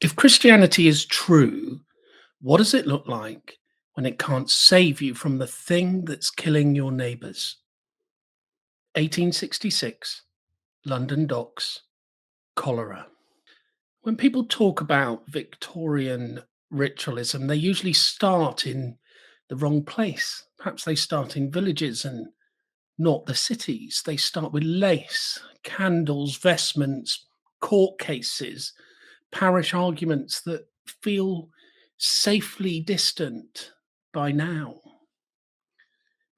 If Christianity is true, what does it look like when it can't save you from the thing that's killing your neighbours? 1866, London docks, cholera. When people talk about Victorian ritualism, they usually start in the wrong place. Perhaps they start in villages and not the cities. They start with lace, candles, vestments, court cases, parish arguments that feel safely distant by now.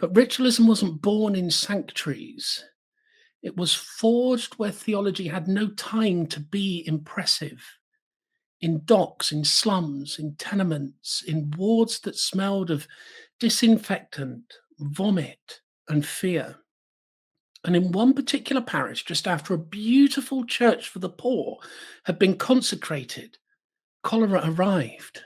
But ritualism wasn't born in sanctuaries. It was forged where theology had no time to be impressive. In docks, in slums, in tenements, in wards that smelled of disinfectant, vomit, and fear. And in one particular parish, just after a beautiful church for the poor had been consecrated, cholera arrived.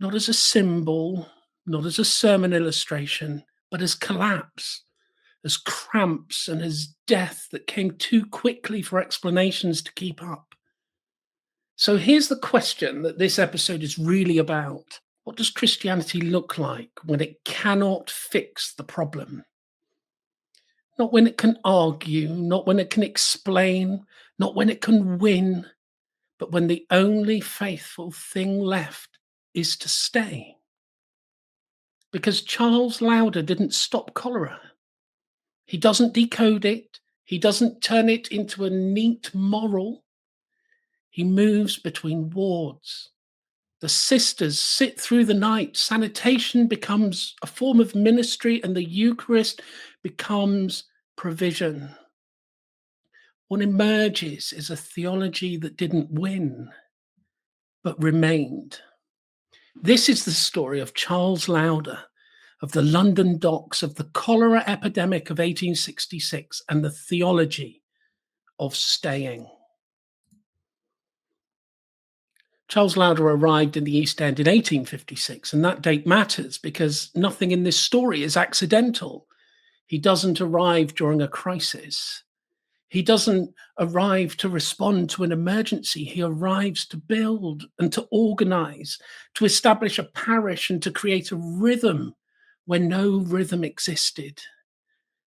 Not as a symbol, not as a sermon illustration, but as collapse, as cramps, and as death that came too quickly for explanations to keep up. So here's the question that this episode is really about. What does Christianity look like when it cannot fix the problem? Not when it can argue, not when it can explain, not when it can win, but when the only faithful thing left is to stay. Because Charles Lowder didn't stop cholera. He doesn't decode it. He doesn't turn it into a neat moral. He moves between wards. The sisters sit through the night. Sanitation becomes a form of ministry, and the Eucharist becomes provision. What emerges is a theology that didn't win, but remained. This is the story of Charles Lowder, of the London docks, of the cholera epidemic of 1866, and the theology of staying. Charles Lowder arrived in the East End in 1856, and that date matters because nothing in this story is accidental. He doesn't arrive during a crisis. He doesn't arrive to respond to an emergency. He arrives to build and to organize, to establish a parish and to create a rhythm where no rhythm existed.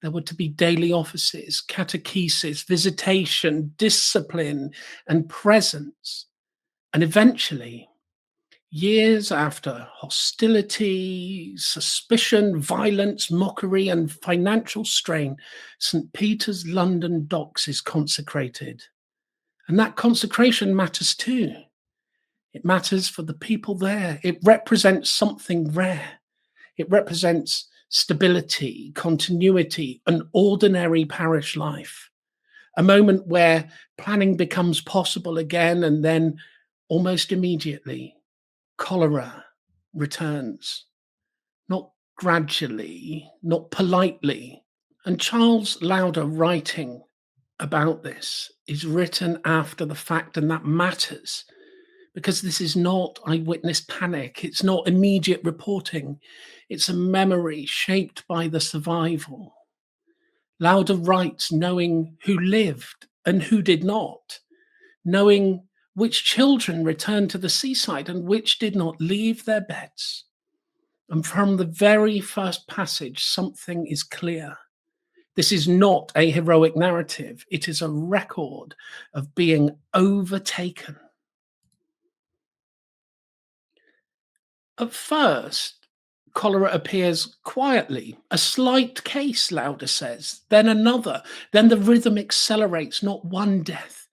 There were to be daily offices, catechesis, visitation, discipline, and presence. And eventually, years after hostility, suspicion, violence, mockery, and financial strain, St. Peter's London docks is consecrated. And that consecration matters too. It matters for the people there. It represents something rare. It represents stability, continuity, an ordinary parish life. A moment where planning becomes possible again, and then almost immediately, cholera returns, not gradually, not politely. And Charles Lowder writing about this is written after the fact, and that matters because this is not eyewitness panic. It's not immediate reporting. It's a memory shaped by the survival. Lowder writes knowing who lived and who did not, knowing which children returned to the seaside and which did not leave their beds. And from the very first passage, something is clear. This is not a heroic narrative. It is a record of being overtaken. At first, cholera appears quietly, a slight case, Lauder says, then another, then the rhythm accelerates, not one death,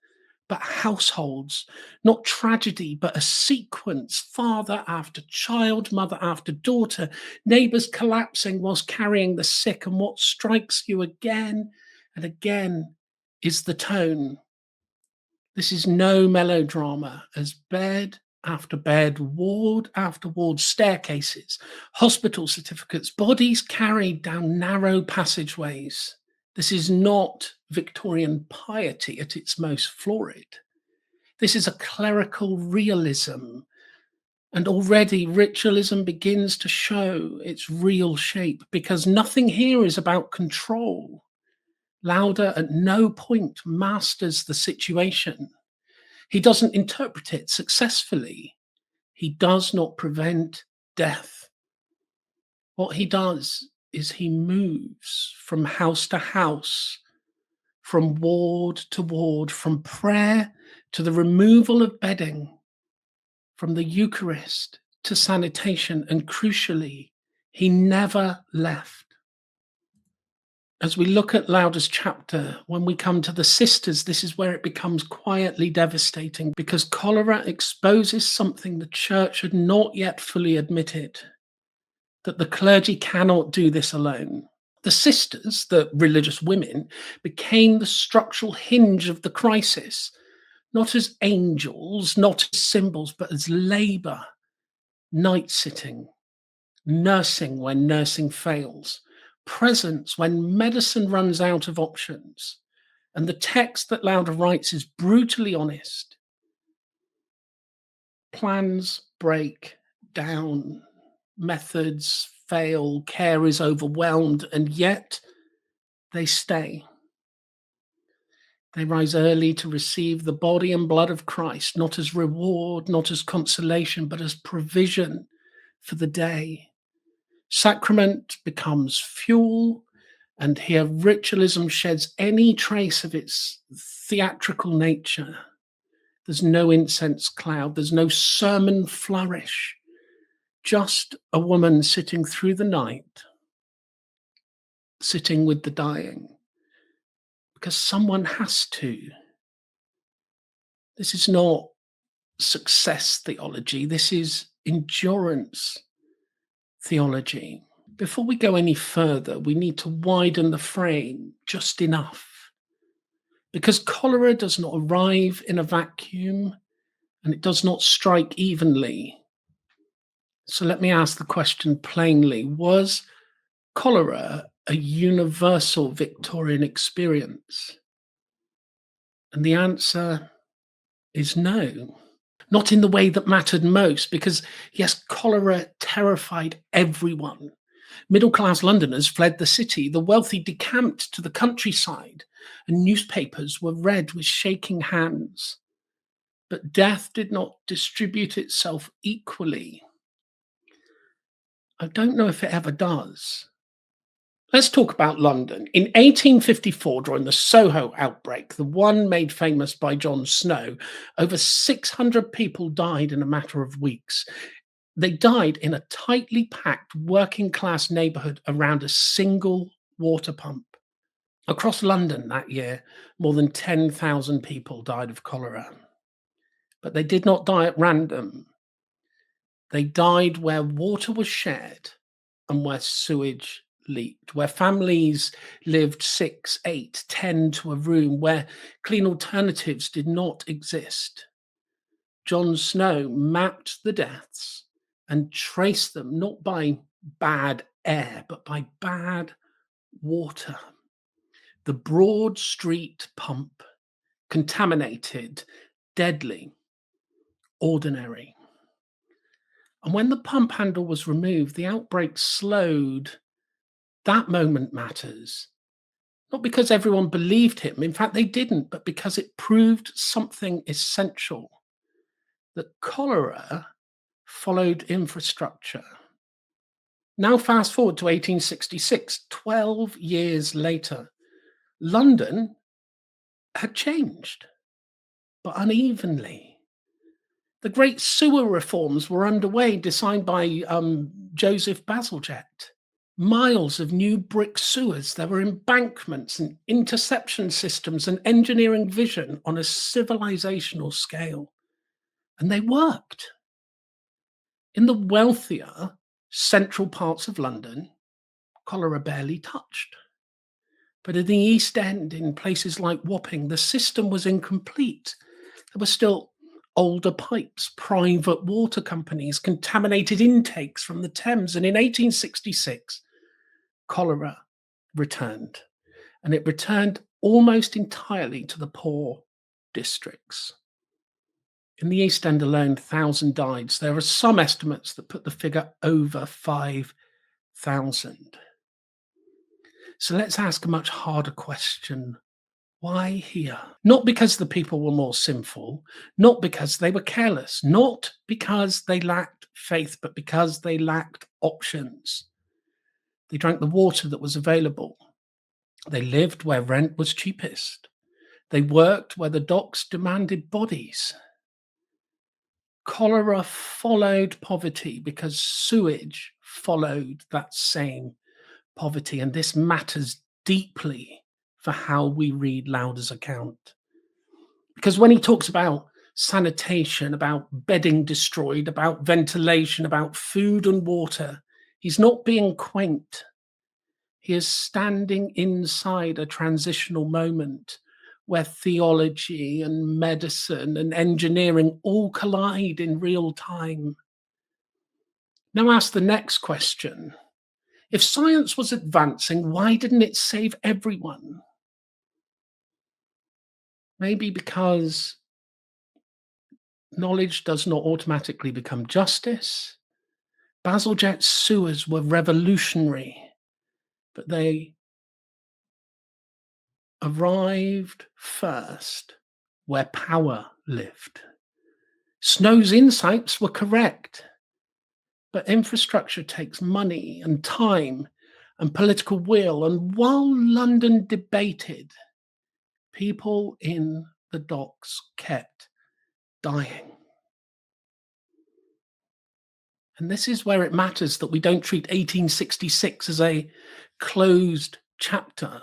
but households, not tragedy, but a sequence, father after child, mother after daughter, neighbors collapsing whilst carrying the sick, and what strikes you again and again is the tone. This is no melodrama, as bed after bed, ward after ward, staircases, hospital certificates, bodies carried down narrow passageways. This is not Victorian piety at its most florid. This is a clerical realism. And already ritualism begins to show its real shape because nothing here is about control. Lowder at no point masters the situation. He doesn't interpret it successfully. He does not prevent death. What he does is he moves from house to house, from ward to ward, from prayer to the removal of bedding, from the Eucharist to sanitation, and crucially, he never left. As we look at Lowder's chapter, when we come to the sisters, this is where it becomes quietly devastating, because cholera exposes something the church had not yet fully admitted, that the clergy cannot do this alone. The sisters, the religious women, became the structural hinge of the crisis, not as angels, not as symbols, but as labour, night sitting, nursing when nursing fails, presence when medicine runs out of options. And the text that Lowder writes is brutally honest. Plans break down, methods fail, care is overwhelmed, and yet they stay. They rise early to receive the body and blood of Christ, not as reward, not as consolation, but as provision for the day. Sacrament becomes fuel, and here ritualism sheds any trace of its theatrical nature. There's no incense cloud, there's no sermon flourish, just a woman sitting through the night, sitting with the dying, because someone has to. This is not success theology, this is endurance theology. Before we go any further, we need to widen the frame just enough. Because cholera does not arrive in a vacuum and it does not strike evenly. So let me ask the question plainly. Was cholera a universal Victorian experience? And the answer is no. Not in the way that mattered most, because yes, cholera terrified everyone. Middle-class Londoners fled the city, the wealthy decamped to the countryside, and newspapers were read with shaking hands. But death did not distribute itself equally. I don't know if it ever does. Let's talk about London. In 1854, during the Soho outbreak, the one made famous by John Snow, over 600 people died in a matter of weeks. They died in a tightly packed working class neighbourhood around a single water pump. Across London that year, more than 10,000 people died of cholera. But they did not die at random. They died where water was shared and where sewage leaked, where families lived 6, 8, 10 to a room, where clean alternatives did not exist. John Snow mapped the deaths and traced them not by bad air, but by bad water. The Broad Street pump, contaminated, deadly, ordinary. And when the pump handle was removed, the outbreak slowed. That moment matters. Not because everyone believed him, in fact, they didn't, but because it proved something essential, that cholera followed infrastructure. Now, fast forward to 1866, 12 years later, London had changed, but unevenly. The great sewer reforms were underway, designed by Joseph Bazalgette. Miles of new brick sewers. There were embankments and interception systems and engineering vision on a civilizational scale. And they worked. In the wealthier central parts of London, cholera barely touched. But in the East End, in places like Wapping, the system was incomplete. There were still older pipes, private water companies, contaminated intakes from the Thames. And in 1866, cholera returned. And it returned almost entirely to the poor districts. In the East End alone, 1,000 died. There are some estimates that put the figure over 5,000. So let's ask a much harder question. Why here? Not because the people were more sinful, not because they were careless, not because they lacked faith, but because they lacked options. They drank the water that was available. They lived where rent was cheapest. They worked where the docks demanded bodies. Cholera followed poverty because sewage followed that same poverty. And this matters deeply for how we read Lowder's account. Because when he talks about sanitation, about bedding destroyed, about ventilation, about food and water, he's not being quaint. He is standing inside a transitional moment where theology and medicine and engineering all collide in real time. Now ask the next question. If science was advancing, why didn't it save everyone? Maybe because knowledge does not automatically become justice. Bazalgette's sewers were revolutionary, but they arrived first where power lived. Snow's insights were correct, but infrastructure takes money and time and political will. And while London debated, people in the docks kept dying. And this is where it matters that we don't treat 1866 as a closed chapter.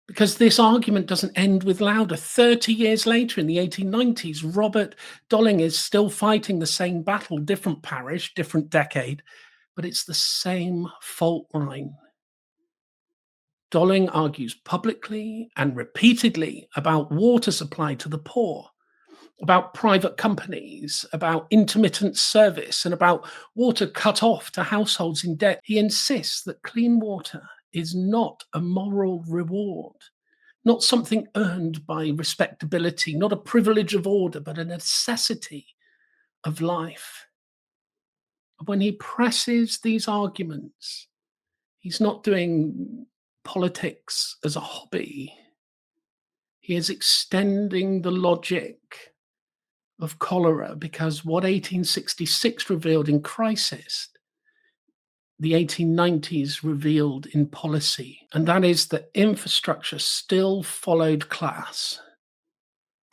Because this argument doesn't end with Lowder. 30 years later, in the 1890s, Robert Dolling is still fighting the same battle, different parish, different decade, but it's the same fault line. Dolling argues publicly and repeatedly about water supply to the poor, about private companies, about intermittent service, and about water cut off to households in debt. He insists that clean water is not a moral reward, not something earned by respectability, not a privilege of order, but a necessity of life. When he presses these arguments, he's not doing politics as a hobby. He is extending the logic of cholera, because what 1866 revealed in crisis, the 1890s revealed in policy, and that is that infrastructure still followed class,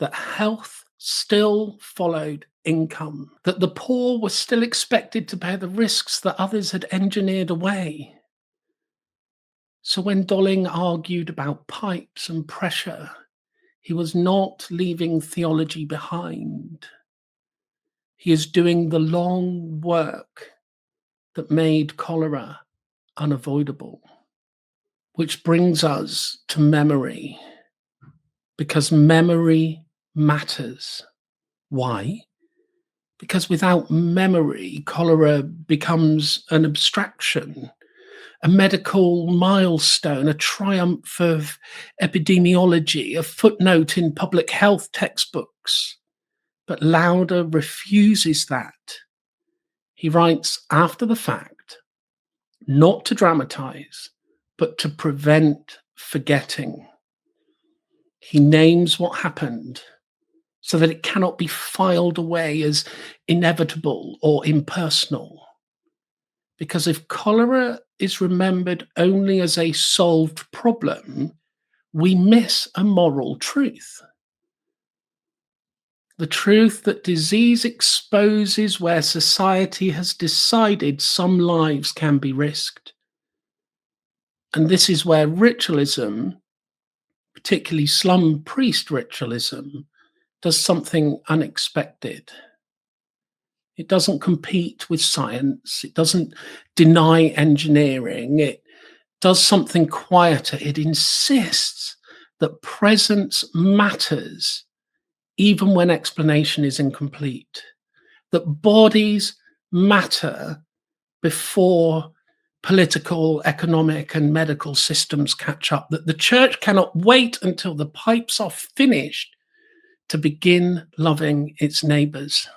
that health still followed income, that the poor were still expected to bear the risks that others had engineered away. So when Dolling argued about pipes and pressure, he was not leaving theology behind. He is doing the long work that made cholera unavoidable. Which brings us to memory, because memory matters. Why? Because without memory, cholera becomes an abstraction, a medical milestone, a triumph of epidemiology, a footnote in public health textbooks. But Lowder refuses that. He writes after the fact, not to dramatize, but to prevent forgetting. He names what happened so that it cannot be filed away as inevitable or impersonal. Because if cholera is remembered only as a solved problem, we miss a moral truth. The truth that disease exposes where society has decided some lives can be risked. And this is where ritualism, particularly slum-priest ritualism, does something unexpected. It doesn't compete with science. It doesn't deny engineering. It does something quieter. It insists that presence matters even when explanation is incomplete, that bodies matter before political, economic, and medical systems catch up, that the church cannot wait until the pipes are finished to begin loving its neighbors.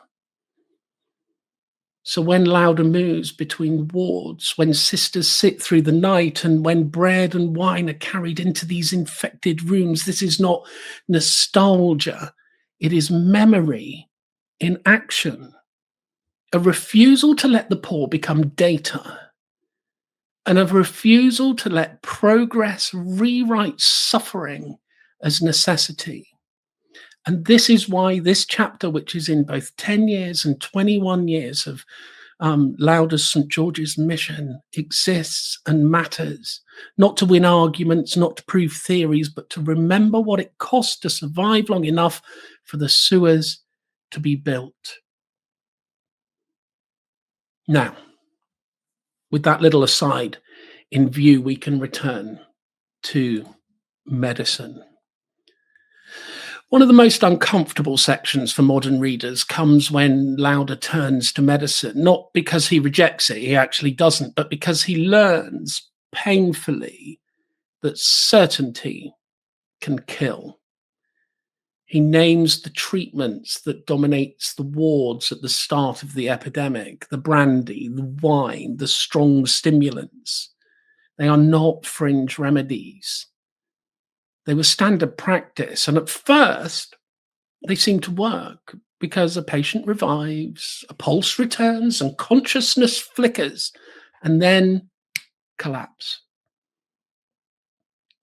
So when Lowder moves between wards, when sisters sit through the night, and when bread and wine are carried into these infected rooms, this is not nostalgia, it is memory in action, a refusal to let the poor become data, and a refusal to let progress rewrite suffering as necessity. And this is why this chapter, which is in both 10 years and 21 years of Lowder's St. George's mission, exists and matters, not to win arguments, not to prove theories, but to remember what it cost to survive long enough for the sewers to be built. Now, with that little aside in view, we can return to medicine. One of the most uncomfortable sections for modern readers comes when Lowder turns to medicine, not because he rejects it, he actually doesn't, but because he learns painfully that certainty can kill. He names the treatments that dominates the wards at the start of the epidemic: the brandy, the wine, the strong stimulants. They are not fringe remedies. They were standard practice, and at first they seem to work because a patient revives, a pulse returns, and consciousness flickers, and then collapse.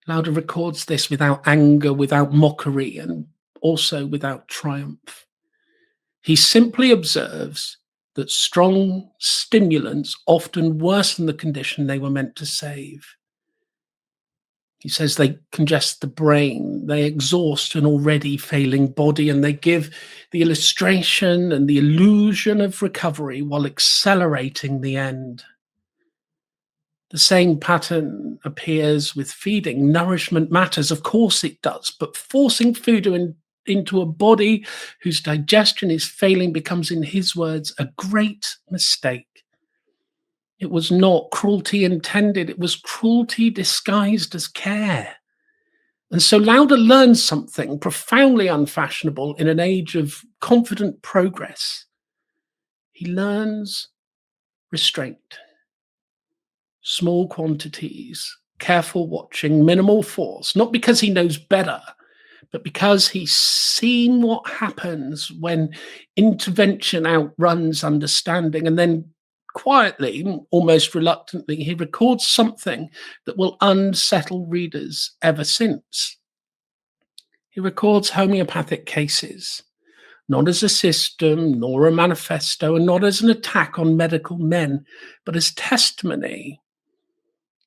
Lowder records this without anger, without mockery, and also without triumph. He simply observes that strong stimulants often worsen the condition they were meant to save. He says they congest the brain, they exhaust an already failing body, and they give the illustration and the illusion of recovery while accelerating the end. The same pattern appears with feeding. Nourishment matters, of course it does, but forcing food into a body whose digestion is failing becomes, in his words, a great mistake. It was not cruelty intended, it was cruelty disguised as care. And so Lowder learns something profoundly unfashionable in an age of confident progress. He learns restraint. Small quantities, careful watching, minimal force, not because he knows better, but because he's seen what happens when intervention outruns understanding. And then quietly, almost reluctantly, he records something that will unsettle readers ever since. He records homeopathic cases, not as a system, nor a manifesto, and not as an attack on medical men, but as testimony.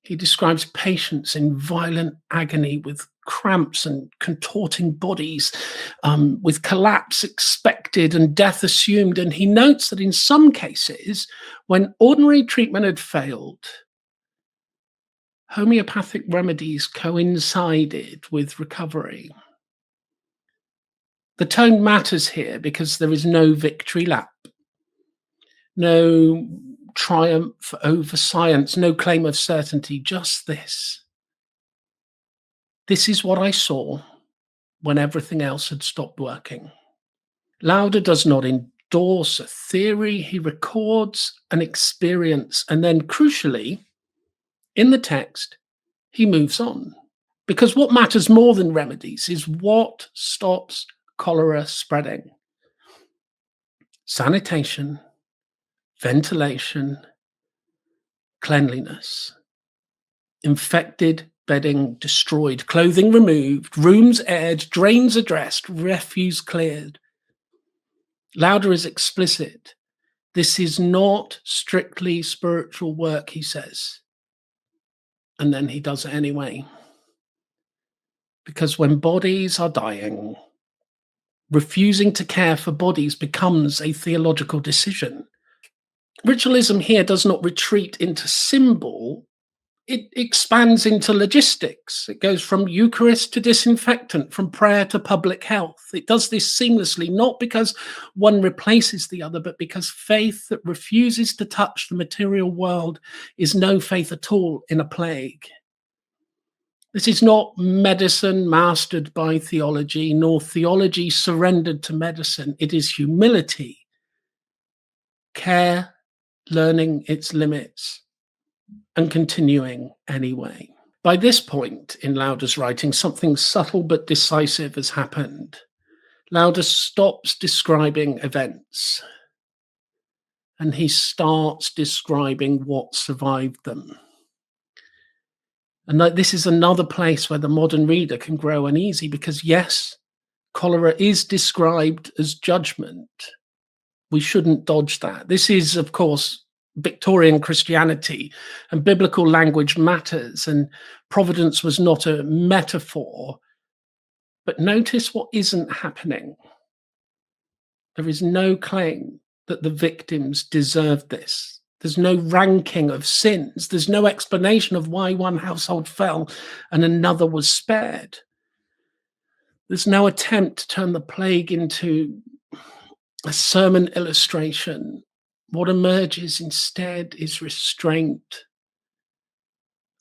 He describes patients in violent agony with cramps and contorting bodies, with collapse expected and death assumed. And he notes that in some cases, when ordinary treatment had failed, homeopathic remedies coincided with recovery. The tone matters here because there is no victory lap, no triumph over science, no claim of certainty, just this. This is what I saw when everything else had stopped working. Lowder does not endorse a theory, he records an experience, and then crucially, in the text, he moves on. Because what matters more than remedies is what stops cholera spreading. Sanitation, ventilation, cleanliness. Infected bedding destroyed, clothing removed, rooms aired, drains addressed, refuse cleared. Lowder is explicit. This is not strictly spiritual work, he says. And then he does it anyway. Because when bodies are dying, refusing to care for bodies becomes a theological decision. Ritualism here does not retreat into symbol, it expands into logistics. It goes from Eucharist to disinfectant, from prayer to public health. It does this seamlessly, not because one replaces the other, but because faith that refuses to touch the material world is no faith at all in a plague. This is not medicine mastered by theology, nor theology surrendered to medicine. It is humility, care learning its limits, and continuing anyway. By this point in Lowder's writing, something subtle but decisive has happened. Lowder stops describing events and he starts describing what survived them. And this is another place where the modern reader can grow uneasy because, yes, cholera is described as judgment. We shouldn't dodge that. This is, of course, Victorian Christianity, and biblical language matters, and providence was not a metaphor. But notice what isn't happening. There is no claim that the victims deserved this. There's no ranking of sins. There's no explanation of why one household fell and another was spared. There's no attempt to turn the plague into a sermon illustration. What emerges instead is restraint.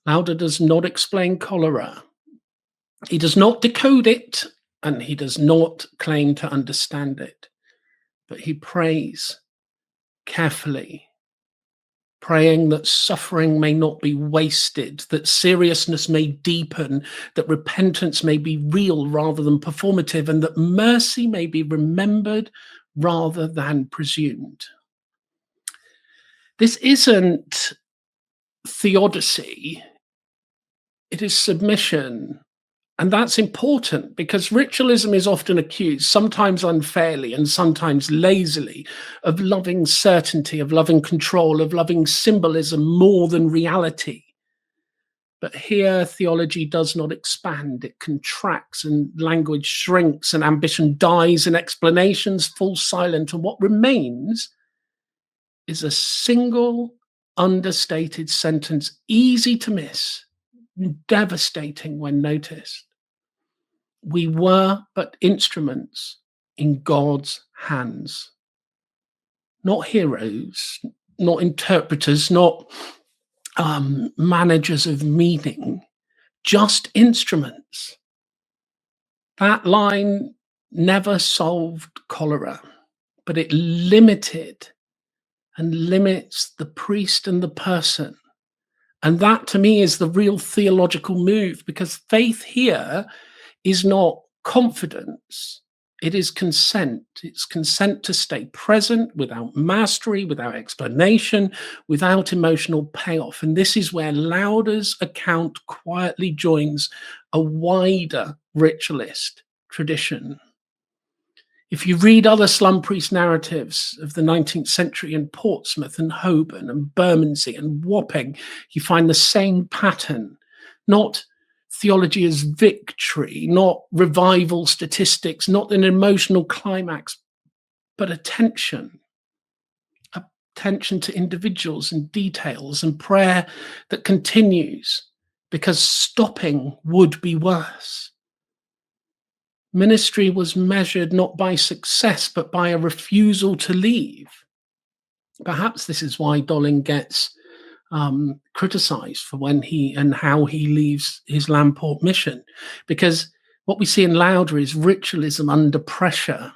Lowder does not explain cholera. He does not decode it, and he does not claim to understand it. But he prays carefully, praying that suffering may not be wasted, that seriousness may deepen, that repentance may be real rather than performative, and that mercy may be remembered rather than presumed. This isn't theodicy, it is submission. And that's important because ritualism is often accused, sometimes unfairly and sometimes lazily, of loving certainty, of loving control, of loving symbolism more than reality. But here, theology does not expand, it contracts, and language shrinks, and ambition dies, and explanations fall silent. And what remains is a single understated sentence, easy to miss, devastating when noticed. We were but instruments in God's hands. Not heroes, not interpreters, not managers of meaning, just instruments. That line never solved cholera, but it limited and limits the priest and the person. And that, to me, is the real theological move, because faith here is not confidence, it is consent. It's consent to stay present without mastery, without explanation, without emotional payoff. And this is where Lowder's account quietly joins a wider ritualist tradition. If you read other slum priest narratives of the 19th century in Portsmouth and Holborn and Bermondsey and Wapping, you find the same pattern. Not theology as victory, not revival statistics, not an emotional climax, but attention to individuals and details, and prayer that continues because stopping would be worse. Ministry was measured not by success, but by a refusal to leave. Perhaps this is why Dolling gets criticized for when he and how he leaves his Lamport mission, because what we see in Lowder is ritualism under pressure,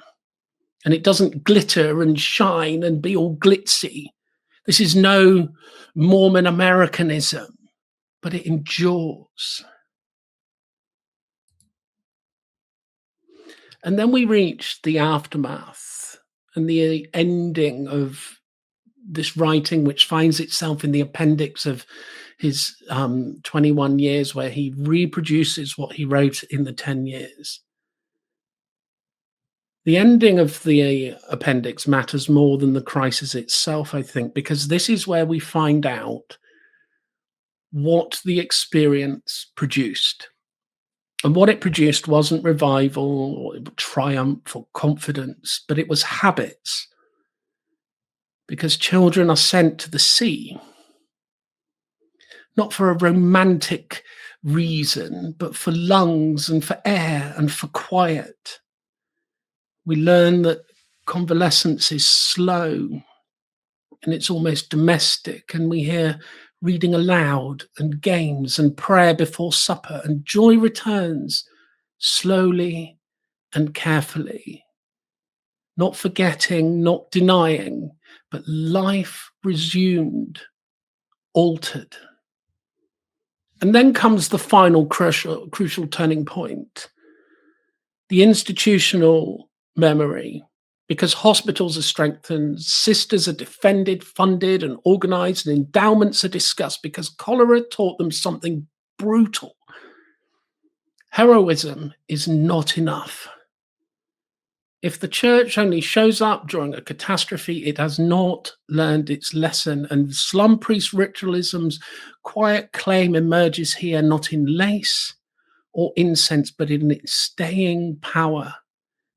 and it doesn't glitter and shine and be all glitzy. This is no Mormon Americanism, but it endures. And then we reach the aftermath and the ending of this writing, which finds itself in the appendix of his 21 years, where he reproduces what he wrote in the 10 years. The ending of the appendix matters more than the crisis itself, I think, because this is where we find out what the experience produced. And what it produced wasn't revival or triumph or confidence, but it was habits. Because children are sent to the sea, not for a romantic reason, but for lungs and for air and for quiet. We learn that convalescence is slow and it's almost domestic, and we hear reading aloud and games and prayer before supper, and joy returns slowly and carefully. not forgetting, not denying, but life resumed, altered. And then comes the final crucial turning point, the institutional memory, because hospitals are strengthened, sisters are defended, funded, and organized, and endowments are discussed because cholera taught them something brutal. Heroism is not enough. If the church only shows up during a catastrophe, it has not learned its lesson. And slum-priest ritualism's quiet claim emerges here, not in lace or incense, but in its staying power.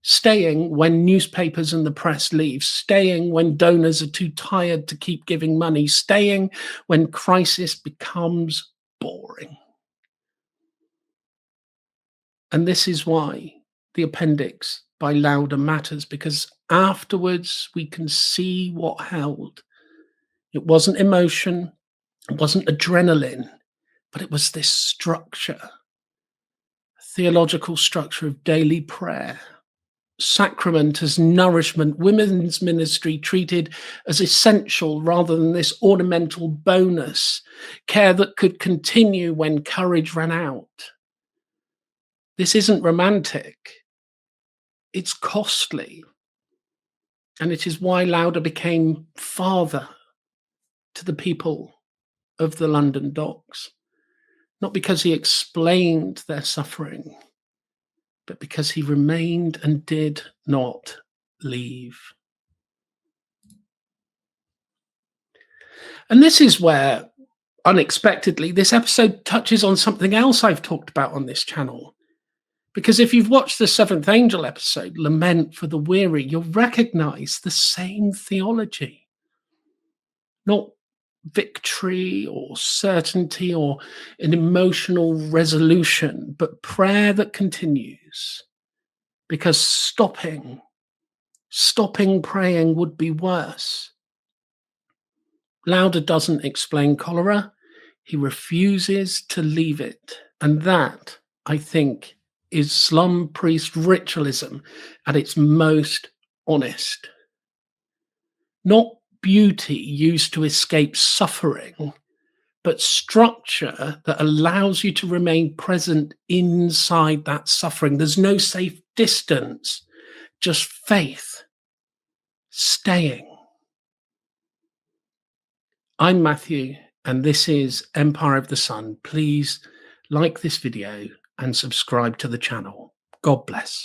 Staying when newspapers and the press leave, staying when donors are too tired to keep giving money, staying when crisis becomes boring. And this is why the appendix by Lowder matters, because afterwards we can see what held. It wasn't emotion, it wasn't adrenaline, but it was this structure, theological structure of daily prayer, sacrament as nourishment, women's ministry treated as essential rather than this ornamental bonus, care that could continue when courage ran out. This isn't romantic, it's costly. And it is why Lowder became father to the people of the London docks, not because he explained their suffering, but because he remained and did not leave. And this is where, unexpectedly, this episode touches on something else I've talked about on this channel. Because if you've watched the Seventh Angel episode, Lament for the Weary, you'll recognize the same theology. Not victory or certainty or an emotional resolution, but prayer that continues. Because stopping praying would be worse. Lowder doesn't explain cholera. He refuses to leave it. And that, I think, is slum-priest ritualism at its most honest. Not beauty used to escape suffering, but structure that allows you to remain present inside that suffering. There's no safe distance, just faith, staying. I'm Matthew, and this is Empire of the Sun. Please like this video and subscribe to the channel. God bless.